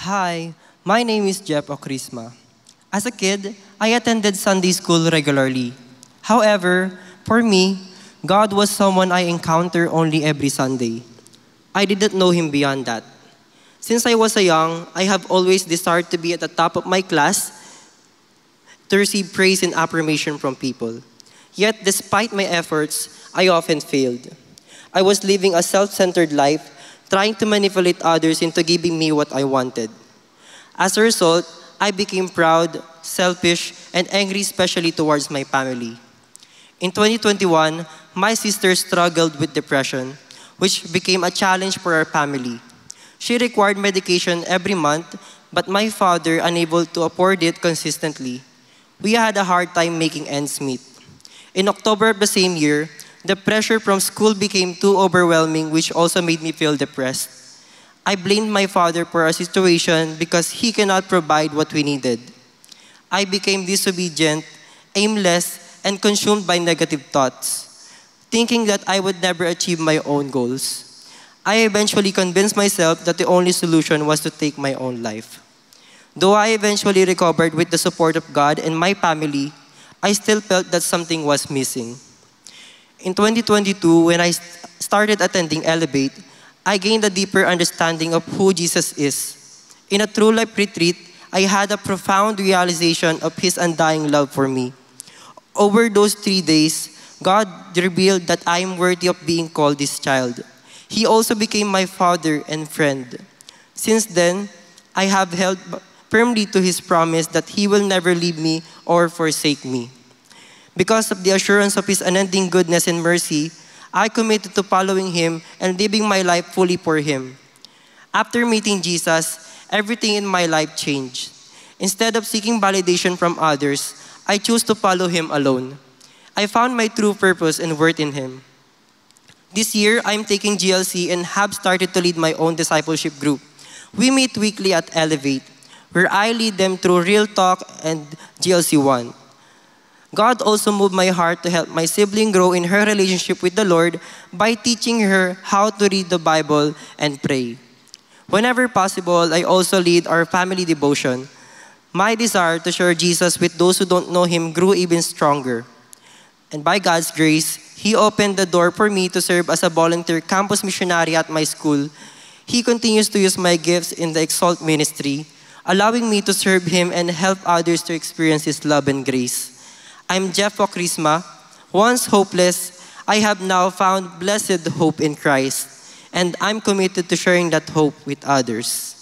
Hi, my name is Jeff Ocrisma. As a kid, I attended Sunday school regularly. However, for me, God was someone I encounter only every Sunday. I didn't know Him beyond that. Since I was a young, I have always desired to be at the top of my class to receive praise and affirmation from people. Yet, despite my efforts, I often failed. I was living a self-centered life, trying to manipulate others into giving me what I wanted. As a result, I became proud, selfish, and angry, especially towards my family. In 2021, my sister struggled with depression, which became a challenge for our family. She required medication every month, but my father unable to afford it consistently. We had a hard time making ends meet. In October of the same year, the pressure from school became too overwhelming, which also made me feel depressed. I blamed my father for our situation because he cannot provide what we needed. I became disobedient, aimless, and consumed by negative thoughts, thinking that I would never achieve my own goals. I eventually convinced myself that the only solution was to take my own life. Though I eventually recovered with the support of God and my family, I still felt that something was missing. In 2022, when I started attending Elevate, I gained a deeper understanding of who Jesus is. In a true life retreat, I had a profound realization of His undying love for me. Over those 3 days, God revealed that I am worthy of being called His child. He also became my father and friend. Since then, I have held firmly to His promise that He will never leave me or forsake me. Because of the assurance of His unending goodness and mercy, I committed to following Him and living my life fully for Him. After meeting Jesus, everything in my life changed. Instead of seeking validation from others, I chose to follow Him alone. I found my true purpose and worth in Him. This year, I'm taking GLC and have started to lead my own discipleship group. We meet weekly at Elevate, where I lead them through Real Talk and GLC 1. God also moved my heart to help my sibling grow in her relationship with the Lord by teaching her how to read the Bible and pray. Whenever possible, I also lead our family devotion. My desire to share Jesus with those who don't know Him grew even stronger. And by God's grace, He opened the door for me to serve as a volunteer campus missionary at my school. He continues to use my gifts in the Exalt ministry, allowing me to serve Him and help others to experience His love and grace. I'm Jeff Ocrisma. Once hopeless, I have now found blessed hope in Christ, and I'm committed to sharing that hope with others.